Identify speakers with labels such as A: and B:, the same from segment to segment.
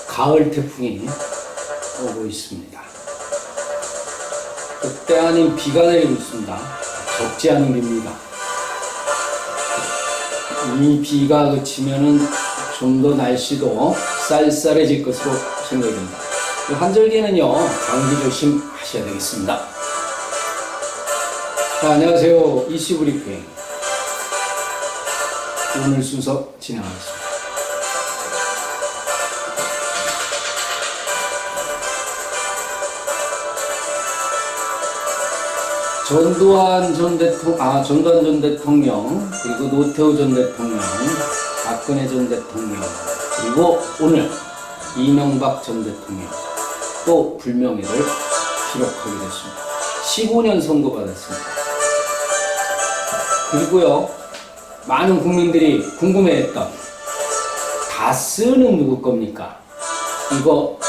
A: 가을 태풍이 오고 있습니다. 때 아닌 비가 내리고 있습니다. 적지 않은 비입니다. 이 비가 그치면은 좀 더 날씨도 쌀쌀해질 것으로 생각이 됩니다. 이 환절기는요, 감기 조심하셔야 되겠습니다. 자, 안녕하세요. 이슈 브리핑. 오늘 순서 진행하겠습니다. 전두환 전 대통령, 그리고 노태우 전 대통령, 박근혜 전 대통령, 그리고 오늘 이명박 전 대통령 또 불명예를 기록하게 됐습니다. 15년 선고가 됐습니다. 그리고요, 많은 국민들이 궁금해했던 다스는 누구 겁니까? 이거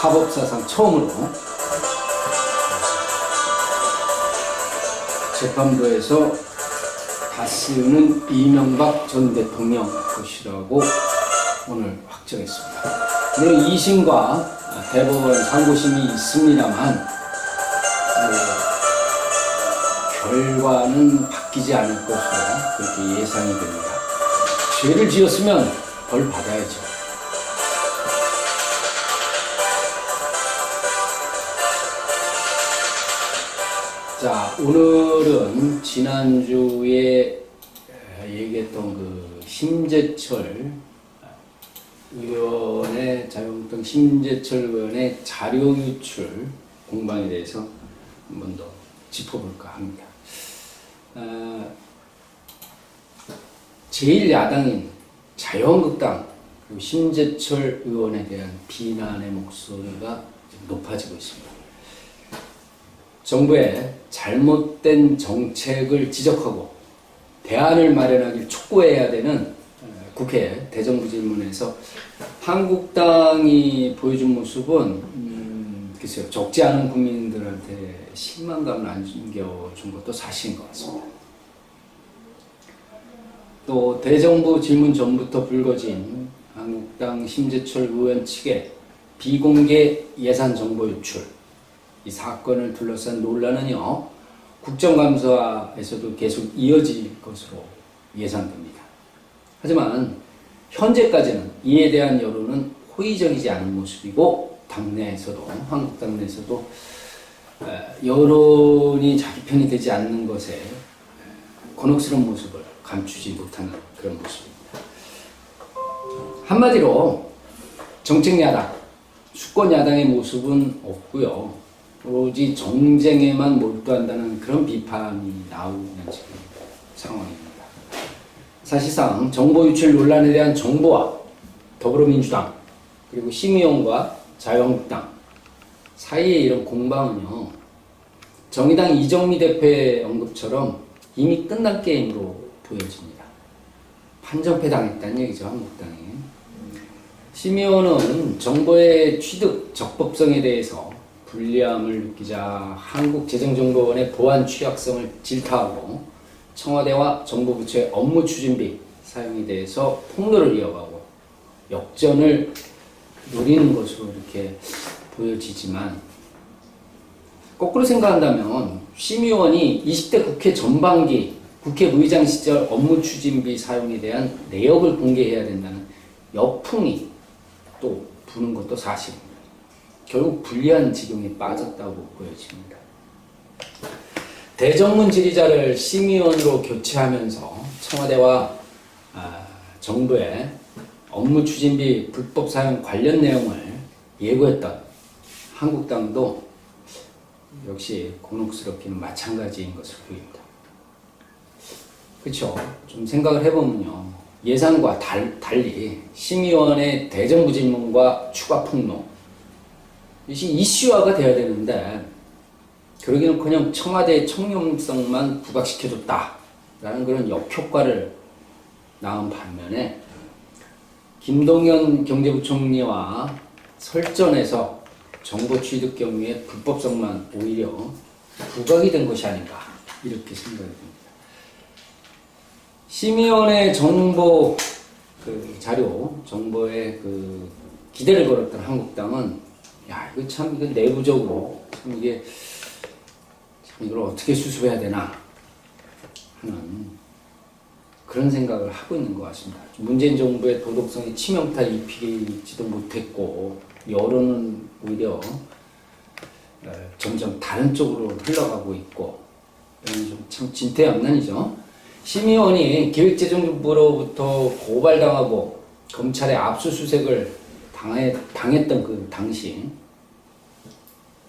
A: 사법사상 처음으로 재판부에서 다스는 이명박 전 대통령 것이라고 오늘 확정했습니다. 물론 2심과 대법원 상고심이 있습니다만 결과는 바뀌지 않을 것으로 그렇게 예상이 됩니다. 죄를 지었으면 벌 받아야죠. 자, 오늘은 지난주에 얘기했던 그 심재철 의원의, 자유한국당 심재철 의원의 자료 유출 공방에 대해서 한 번 더 짚어볼까 합니다. 제1야당인 자유한국당 그리고 심재철 의원에 대한 비난의 목소리가 높아지고 있습니다. 정부의 잘못된 정책을 지적하고 대안을 마련하길 촉구해야 되는 국회 대정부질문에서 한국당이 보여준 모습은 글쎄요, 적지 않은 국민들한테 실망감을 안겨준 것도 사실인 것 같습니다. 또 대정부 질문 전부터 불거진 한국당 심재철 의원 측의 비공개 예산 정보 유출, 이 사건을 둘러싼 논란은요, 국정감사에서도 계속 이어질 것으로 예상됩니다. 하지만 현재까지는 이에 대한 여론은 호의적이지 않은 모습이고, 당내에서도, 한국당 내에서도 여론이 자기 편이 되지 않는 것에 곤혹스러운 모습을 감추지 못하는 그런 모습입니다. 한마디로 정책야당, 수권야당의 모습은 없고요, 오로지 정쟁에만 몰두한다는 그런 비판이 나오는 지금 상황입니다. 사실상 정보 유출 논란에 대한 정부와 더불어민주당 그리고 심의원과 자유한국당 사이의 이런 공방은요, 정의당 이정미 대표의 언급처럼 이미 끝난 게임으로 보여집니다. 판정패 당했다는 얘기죠, 한국당이. 심의원은 정보의 취득 적법성에 대해서 불리함을 느끼자 한국재정정보원의 보안 취약성을 질타하고 청와대와 정보부처의 업무 추진비 사용에 대해서 폭로를 이어가고 역전을 노리는 것으로 이렇게 보여지지만, 거꾸로 생각한다면 심의원이 20대 국회 전반기 국회의장 시절 업무 추진비 사용에 대한 내역을 공개해야 된다는 역풍이 또 부는 것도 사실입니다. 결국 불리한 지경에 빠졌다고 보여집니다. 대정문 질의자를 심의원으로 교체하면서 청와대와 정부의 업무 추진비 불법 사용 관련 내용을 예고했던 한국당도 역시 곤혹스럽기는 마찬가지인 것으로 보입니다. 그렇죠? 좀 생각을 해보면요, 예상과 달리 심의원의 대정부 질문과 추가 폭로, 이것이 이슈화가 돼야 되는데 그러기는커녕 청와대의 청렴성만 부각시켜줬다라는 그런 역효과를 낳은 반면에 김동연 경제부총리와 설전에서 정보 취득 경우에 불법성만 오히려 부각이 된 것이 아닌가, 이렇게 생각이 듭니다. 심의원의 정보 그 자료, 정보에 그 기대를 걸었던 한국당은 야 이거 참 이거 내부적으로 참 이게 참 이걸 어떻게 수습해야 되나 하는 그런 생각을 하고 있는 것 같습니다. 문재인 정부의 도덕성이 치명타 입히지도 못했고 여론은 오히려 점점 다른 쪽으로 흘러가고 있고 이런 좀 참 진퇴양난이죠. 심의원이 기획재정부로부터 고발당하고 검찰의 압수수색을 당했던 그 당시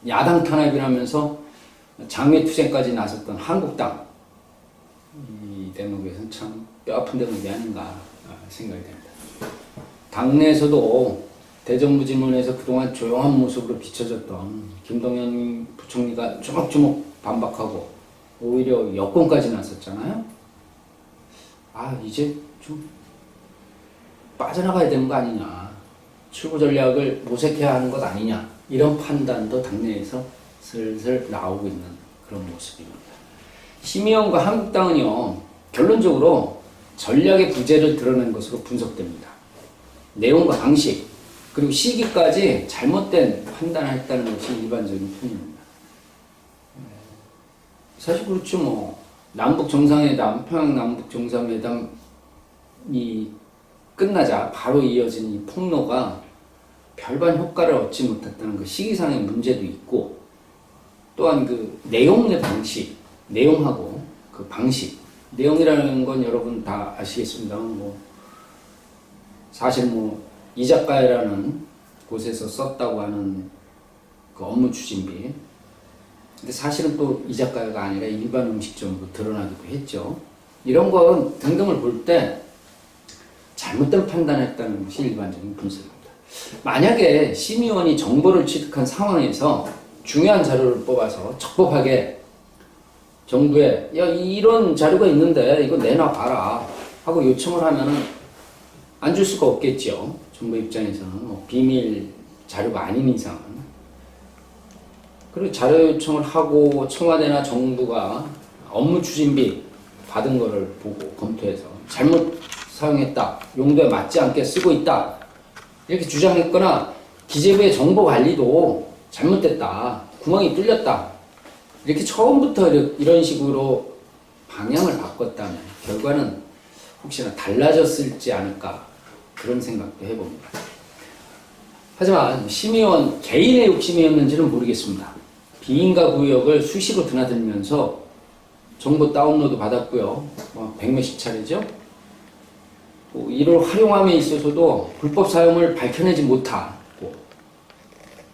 A: 야당 탄압이라면서 장외투쟁까지 나섰던 한국당 이 대목에서는 참 뼈아픈 대목이 아닌가 생각이 됩니다. 당내에서도 대정부 질문에서 그동안 조용한 모습으로 비춰졌던 김동연 부총리가 주먹주먹 반박하고 오히려 여권까지 나섰잖아요. 이제 좀 빠져나가야 되는 거 아니냐, 출구 전략을 모색해야 하는 것 아니냐, 이런 판단도 당내에서 슬슬 나오고 있는 그런 모습입니다. 심의원과 한국당은요 결론적으로 전략의 부재를 드러낸 것으로 분석됩니다. 내용과 방식 그리고 시기까지 잘못된 판단을 했다는 것이 일반적인 편입니다. 사실 그렇죠. 뭐 남북 정상회담, 평양 남북 정상회담이 끝나자 바로 이어진 이 폭로가 별반 효과를 얻지 못했다는 그 시기상의 문제도 있고, 또한 그 내용의 방식, 내용하고 그 방식, 내용이라는 건 여러분 다 아시겠습니다만 뭐 사실 뭐 이 작가라는 곳에서 썼다고 하는 그 업무 추진비, 근데 사실은 또 이 작가가 아니라 일반 음식점으로 드러나기도 했죠. 이런 건 등등을 볼 때 잘못된 판단했다는 것이 일반적인 분석입니다. 만약에 심의원이 정보를 취득한 상황에서 중요한 자료를 뽑아서 적법하게 정부에 야 이런 자료가 있는데 이거 내놔봐라 하고 요청을 하면은 안 줄 수가 없겠죠. 정부 입장에서는 뭐 비밀 자료가 아닌 이상은. 그리고 자료 요청을 하고 청와대나 정부가 업무 추진비 받은 거를 보고 검토해서 잘못 사용했다, 용도에 맞지 않게 쓰고 있다 이렇게 주장했거나 기재부의 정보 관리도 잘못됐다, 구멍이 뚫렸다 이렇게 처음부터 이런 식으로 방향을 바꿨다면 결과는 혹시나 달라졌을지 않을까 그런 생각도 해봅니다. 하지만 심의원 개인의 욕심이었는지는 모르겠습니다. 비인가 구역을 수시로 드나들면서 정보 다운로드 받았고요. 백몇십 차례죠. 이를 활용함에 있어서도 불법 사용을 밝혀내지 못하고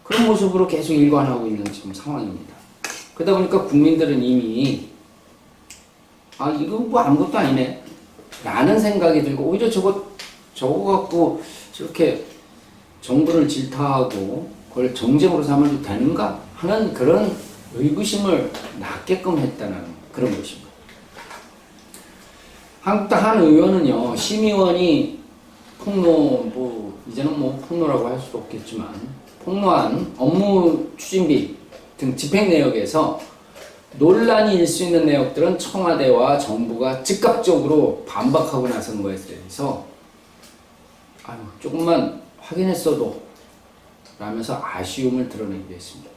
A: 그런 모습으로 계속 일관하고 있는 지금 상황입니다. 그러다 보니까 국민들은 이미 이거 뭐 아무것도 아니네 라는 생각이 들고 오히려 저거 갖고 저렇게 정부를 질타하고 그걸 정쟁으로 삼아도 되는가 하는 그런 의구심을 낳게끔 했다는 그런 것입니다. 한국당 한 의원은요, 심의원이 이제는 뭐 폭로라고 할 수도 없겠지만, 폭로한 업무 추진비 등 집행 내역에서 논란이 일 수 있는 내역들은 청와대와 정부가 즉각적으로 반박하고 나선 거에 대해서 조금만 확인했어도 라면서 아쉬움을 드러내기도 했습니다.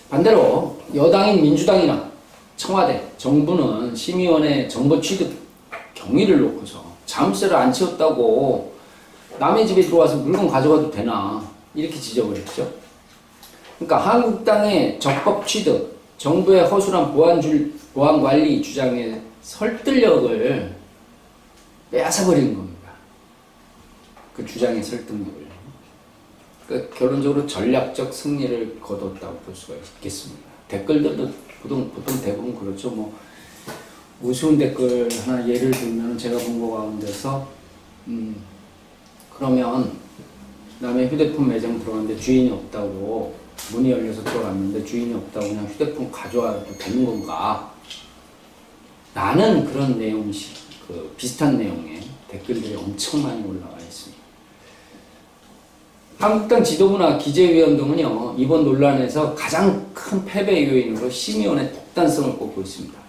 A: 반대로 여당인 민주당이나 청와대, 정부는 심의원의 정보 취득 경위를 놓고서 자물쇠를 안 채웠다고 남의 집에 들어와서 물건 가져가도 되나 이렇게 지적을 했죠. 그러니까 한국당의 적법 취득, 정부의 허술한 보안관리 주장의 설득력을 빼앗아버리는 겁니다. 그 주장의 설득력을. 그러니까 결론적으로 전략적 승리를 거뒀다고 볼 수가 있겠습니다. 댓글들도 보통 대부분 그렇죠. 뭐 우스운 댓글 하나 예를 들면 제가 본 거 가운데서 그러면 남의 휴대폰 매장 들어갔는데 주인이 없다고 문이 열려서 들어갔는데 주인이 없다고 그냥 휴대폰 가져와도 되는 건가? 라는 그런 비슷한 내용의 댓글들이 엄청 많이 올라와 있습니다. 한국당 지도부나 기재위원 등은요, 이번 논란에서 가장 큰 패배 요인으로 심의원의 독단성을 꼽고 있습니다.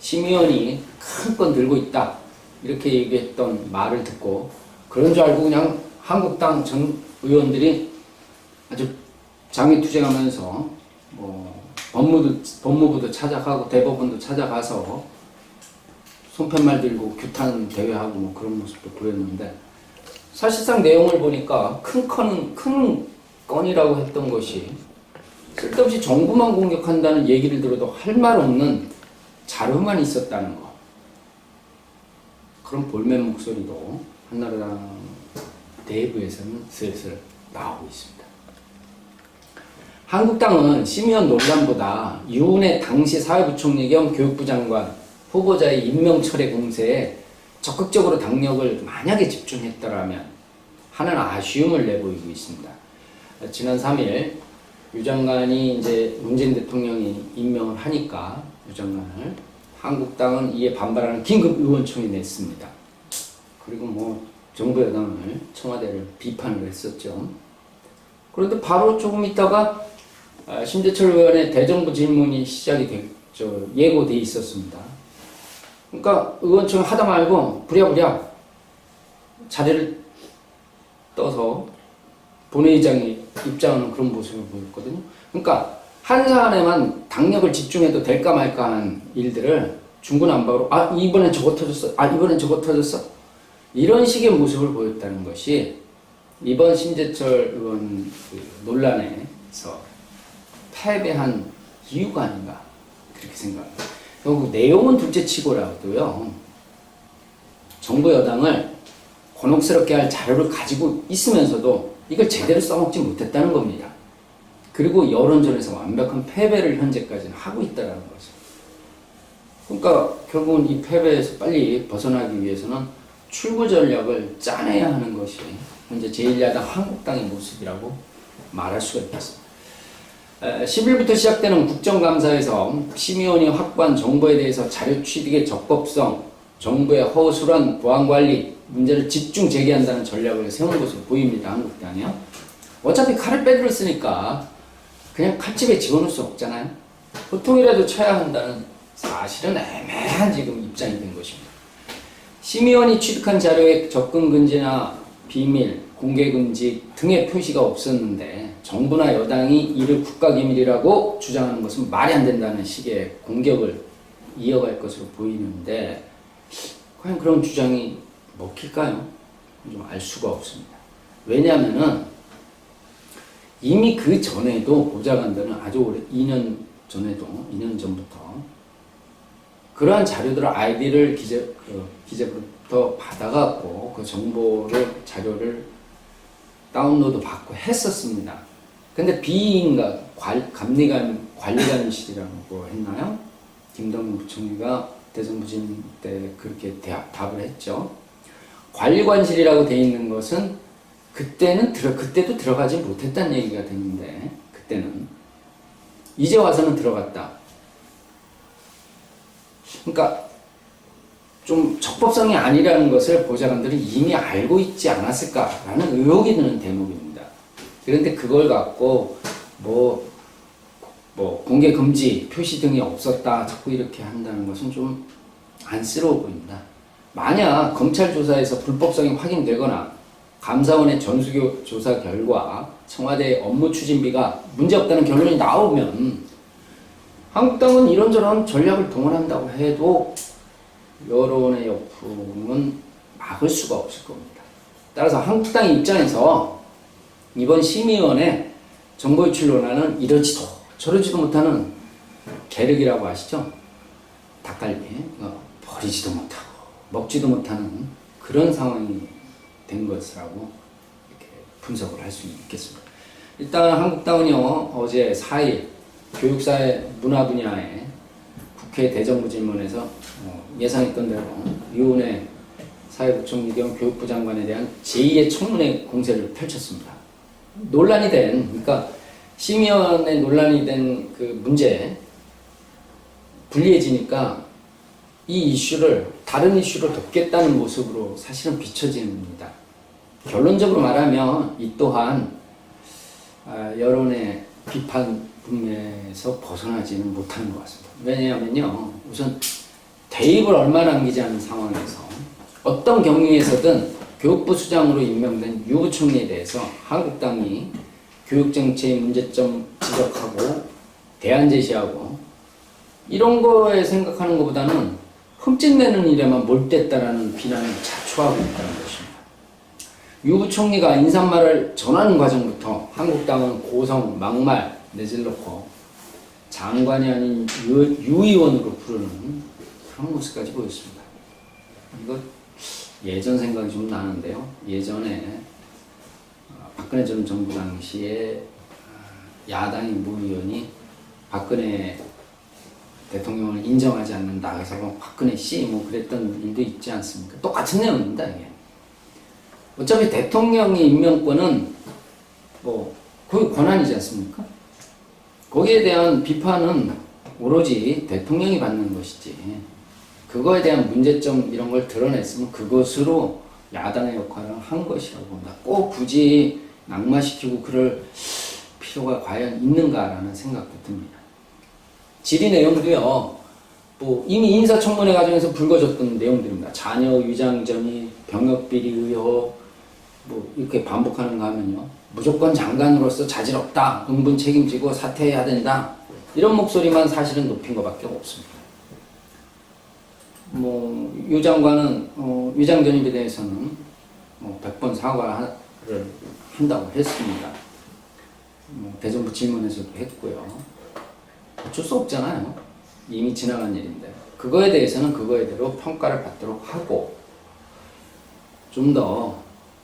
A: 심의원이 큰 건 들고 있다 이렇게 얘기했던 말을 듣고 그런 줄 알고 그냥 한국당 전 의원들이 아주 장외투쟁하면서 뭐 법무부도 찾아가고 대법원도 찾아가서 손팻말 들고 규탄 대회하고 뭐 그런 모습도 보였는데, 사실상 내용을 보니까 큰 건이라고 했던 것이 쓸데없이 정부만 공격한다는 얘기를 들어도 할 말 없는 자료만 있었다는 거. 그런 볼멘 목소리도 한나라당 내부에서는 슬슬 나오고 있습니다. 한국당은 심의원 논란보다 유은혜 당시 사회부총리 겸 교육부 장관 후보자의 임명 철회 공세에 적극적으로 당력을 만약에 집중했더라면 하는 아쉬움을 내보이고 있습니다. 지난 3일 유 장관이 이제 문재인 대통령이 임명을 하니까 유 장관을 한국당은 이에 반발하는 긴급 의원총회 냈습니다. 그리고 뭐 정부 여당을 청와대를 비판을 했었죠. 그런데 바로 조금 있다가 심재철 의원의 대정부 질문이 시작이 예고돼 있었습니다. 그러니까 의원총회 하다 말고 부랴부랴 자리를 떠서 본회의장에 입장하는 그런 모습을 보였거든요. 그러니까 한 사안에만 당력을 집중해도 될까 말까 하는 일들을 중구난방으로 이번엔 저거 터졌어. 이번엔 저거 터졌어. 이런 식의 모습을 보였다는 것이 이번 심재철 의원 논란에서 패배한 이유가 아닌가 그렇게 생각합니다. 결국 내용은 둘째치고라도요, 정부 여당을 곤혹스럽게 할 자료를 가지고 있으면서도 이걸 제대로 써먹지 못했다는 겁니다. 그리고 여론전에서 완벽한 패배를 현재까지는 하고 있다는 거죠. 그러니까 결국은 이 패배에서 빨리 벗어나기 위해서는 출구 전략을 짜내야 하는 것이 현재 제1야당 한국당의 모습이라고 말할 수가 있겠습니다. 10일부터 시작되는 국정감사에서 심의원이 확보한 정보에 대해서 자료 취득의 적법성, 정부의 허술한 보안관리 문제를 집중 제기한다는 전략을 세운 것으로 보입니다. 한국당이요. 어차피 칼을 빼들었으니까 그냥 칼집에 집어넣을 수 없잖아요. 보통이라도 쳐야 한다는 사실은 애매한 지금 입장이 된 것입니다. 심의원이 취득한 자료에 접근 금지나 비밀, 공개 금지 등의 표시가 없었는데 정부나 여당이 이를 국가기밀이라고 주장하는 것은 말이 안 된다는 식의 공격을 이어갈 것으로 보이는데, 과연 그런 주장이 먹힐까요? 좀 알 수가 없습니다. 왜냐하면은 이미 그 전에도 보좌관들은 아주 오래 2년 전부터 그러한 자료들을 아이디를 기재부터 받아갖고 그 자료를 다운로드 받고 했었습니다. 근데 비인가 관리관실이라고 했나요? 김동연 부총리가 대정부 질문 때 그렇게 답을 했죠. 관리관실이라고 돼 있는 것은 그때도 들어가지 못했다는 얘기가 되는데, 그때는 이제 와서는 들어갔다. 그러니까 좀 적법성이 아니라는 것을 보좌관들은 이미 알고 있지 않았을까라는 의혹이 드는 대목입니다. 그런데 그걸 갖고 뭐 공개 금지 표시 등이 없었다 자꾸 이렇게 한다는 것은 좀 안쓰러워 보입니다. 만약 검찰 조사에서 불법성이 확인되거나 감사원의 전수조사 결과 청와대의 업무 추진비가 문제없다는 결론이 나오면 한국당은 이런저런 전략을 동원한다고 해도 여론의 역풍은 막을 수가 없을 겁니다. 따라서 한국당 입장에서 이번 심의원의 정보유출 논란은 이러지도 저러지도 못하는 계륵이라고 아시죠? 닭갈비 버리지도 못하고 먹지도 못하는 그런 상황이 된 것이라고 이렇게 분석을 할 수 있겠습니다. 일단 한국당은요, 어제 4일 교육사회 문화 분야에 국회 대정부 질문에서 예상했던 대로 유은혜 사회부총리 겸 교육부 장관에 대한 제2의 청문회 공세를 펼쳤습니다. 그러니까 심의원의 논란이 된 그 문제 불리해지니까 이 이슈를 다른 이슈로 돕겠다는 모습으로 사실은 비춰집니다. 결론적으로 말하면 이 또한 여론의 비판 분야에서 벗어나지는 못하는 것 같습니다. 왜냐하면요, 우선 대입을 얼마 남기지 않은 상황에서 어떤 경위에서든 교육부 수장으로 임명된 유 부총리에 대해서 한국당이 교육정책의 문제점 지적하고 대안 제시하고 이런 거에 생각하는 것보다는 흠집내는 일에만 몰두했다라는 비난을 자초하고 있다는 것입니다. 유 부총리가 인사말을 전하는 과정부터 한국당은 고성, 막말 내질렀고 장관이 아닌 유 의원으로 부르는 그런 모습까지 보였습니다. 이거 예전 생각이 좀 나는데요. 예전에 박근혜 전 정부 당시에 야당의 모 의원이 박근혜 대통령을 인정하지 않는다. 그래서 박근혜 씨 뭐 그랬던 일도 있지 않습니까? 똑같은 내용입니다. 이게. 어차피 대통령의 임명권은 뭐 거기 권한이지 않습니까? 거기에 대한 비판은 오로지 대통령이 받는 것이지. 그거에 대한 문제점 이런 걸 드러냈으면 그것으로 야당의 역할을 한 것이라고 봅니다. 꼭 굳이 낙마시키고 그럴 필요가 과연 있는가라는 생각도 듭니다. 질의 내용도요, 뭐 이미 인사청문회 과정에서 불거졌던 내용들입니다. 자녀 위장전이 병역비리 의혹, 뭐 이렇게 반복하는 거 하면요, 무조건 장관으로서 자질 없다, 응분 책임지고 사퇴해야 된다, 이런 목소리만 사실은 높인 것밖에 없습니다. 뭐 유 장관은 위장 전입에 대해서는 100번 사과를 한다고 했습니다. 대정부 질문에서도 했고요. 어쩔 수 없잖아요. 이미 지나간 일인데 그거에 대해서는 그거에대로 평가를 받도록 하고 좀 더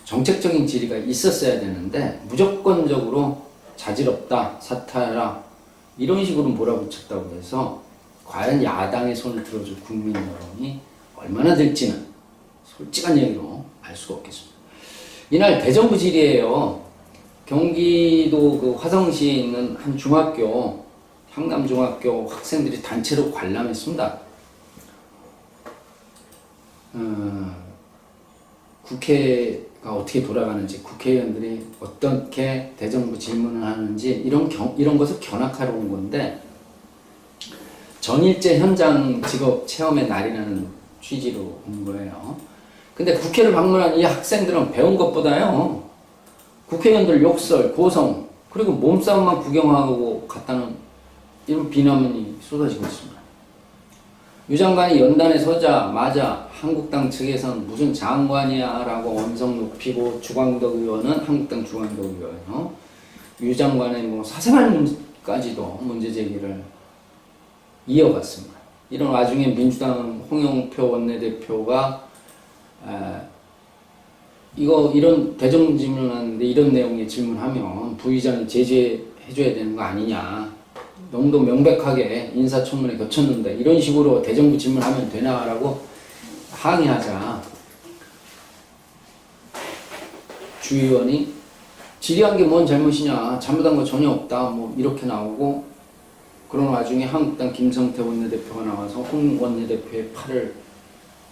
A: 정책적인 질의가 있었어야 되는데 무조건적으로 자질 없다, 사퇴하라 이런 식으로 몰아붙였다고 해서 과연 야당의 손을 들어줄 국민 여론이 얼마나 될지는 솔직한 얘기로 알 수가 없겠습니다. 이날 대정부 질의에요. 경기도 그 화성시에 있는 한 중학교, 향남중학교 학생들이 단체로 관람했습니다. 국회가 어떻게 돌아가는지, 국회의원들이 어떻게 대정부 질문을 하는지 이런 것을 견학하러 온 건데 전일제 현장 직업 체험의 날이라는 취지로 온 거예요. 근데 국회를 방문한 이 학생들은 배운 것보다요, 국회의원들 욕설, 고성, 그리고 몸싸움만 구경하고 갔다는 이런 비난이 쏟아지고 있습니다. 유 장관이 연단에 서자마자 한국당 측에서는 무슨 장관이야 라고 언성 높이고 주광덕 의원은 한국당 주광덕 의원이요, 유 장관의 뭐 사생활까지도 문제 제기를 이어갔습니다. 이런 와중에 민주당 홍영표 원내대표가 이런 대정 질문하는데 이런 내용의 질문하면 부의장이 제재해줘야 되는 거 아니냐, 너무도 명백하게 인사청문회 거쳤는데 이런 식으로 대정부 질문하면 되나라고 항의하자 주 의원이 질의한 게 뭔 잘못이냐, 잘못한 거 전혀 없다, 뭐 이렇게 나오고, 그런 와중에 한국당 김성태 원내대표가 나와서 홍 원내대표의 팔을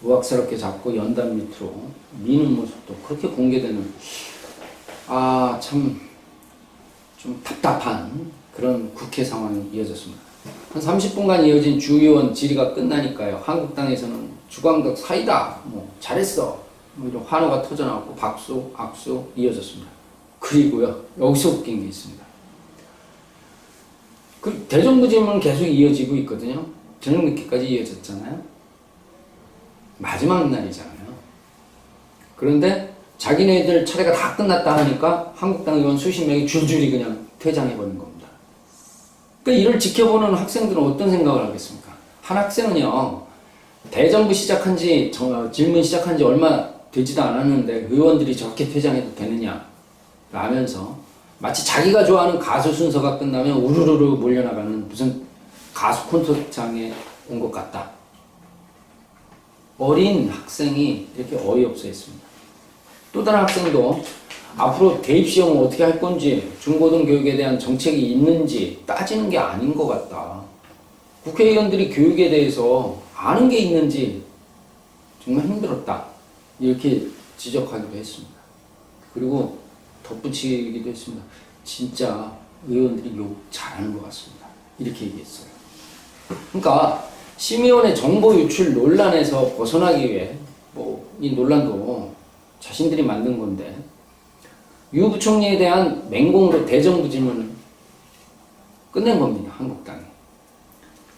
A: 우악스럽게 잡고 연단 밑으로 미는 모습도 그렇게 공개되는, 참 좀 답답한 그런 국회 상황이 이어졌습니다. 한 30분간 이어진 주 의원 질의가 끝나니까요, 한국당에서는 주광덕 사이다, 뭐 잘했어, 뭐 이런 환호가 터져나왔고 박수, 악수 이어졌습니다. 그리고요, 여기서 웃긴 게 있습니다. 그 대정부 질문은 계속 이어지고 있거든요. 저녁 늦게까지 이어졌잖아요. 마지막 날이잖아요. 그런데 자기네들 차례가 다 끝났다 하니까 한국당 의원 수십 명이 줄줄이 그냥 퇴장해버린 겁니다. 그러니까 이를 지켜보는 학생들은 어떤 생각을 하겠습니까? 한 학생은요, 대정부 시작한 지, 질문 시작한 지 얼마 되지도 않았는데 의원들이 저렇게 퇴장해도 되느냐 라면서 마치 자기가 좋아하는 가수 순서가 끝나면 우르르르 몰려나가는 무슨 가수 콘서트장에 온 것 같다. 어린 학생이 이렇게 어이없어 했습니다. 또 다른 학생도 앞으로 대입시험을 어떻게 할 건지, 중고등교육에 대한 정책이 있는지 따지는 게 아닌 것 같다. 국회의원들이 교육에 대해서 아는 게 있는지 정말 힘들었다. 이렇게 지적하기도 했습니다. 그리고 덧붙이기도 했습니다. 진짜 의원들이 욕 잘하는 것 같습니다. 이렇게 얘기했어요. 그러니까 심의원의 정보 유출 논란에서 벗어나기 위해 이 논란도 자신들이 만든 건데 유 부총리에 대한 맹공으로 대정부질문을 끝낸 겁니다. 한국당이.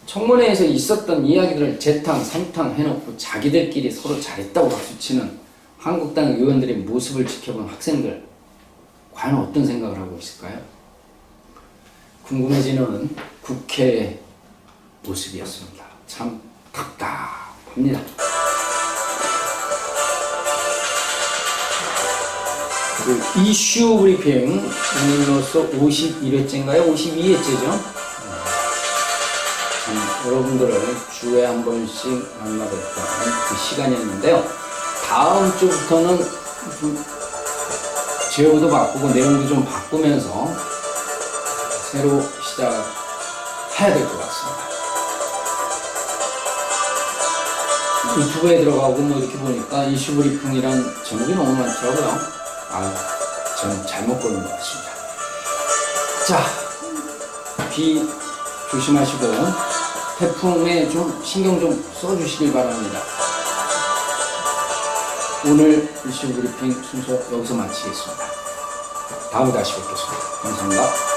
A: 청문회에서 있었던 이야기들을 재탕, 삼탕 해놓고 자기들끼리 서로 잘했다고 박수치는 한국당 의원들의 모습을 지켜본 학생들 과연 어떤 생각을 하고 있을까요? 궁금해지는 국회의 모습이었습니다. 참 답답합니다. 그 이슈 브리핑 오늘로써 51회째인가요? 52회째죠? 여러분들을 주에 한 번씩 만나뵙던 그 시간이었는데요. 다음 주부터는 좀 제어도 바꾸고 내용도 좀 바꾸면서 새로 시작해야 될 것 같습니다. 유튜브에 들어가고 뭐 이렇게 보니까 이슈 브리핑이란 제목이 너무 많더라고요. 저는 잘못 고른 것 같습니다. 자, 비 조심하시고 태풍에 좀 신경 좀 써주시길 바랍니다. 오늘 이슈 브리핑 순서 여기서 마치겠습니다. 다음에 다시 뵙겠습니다. 감사합니다.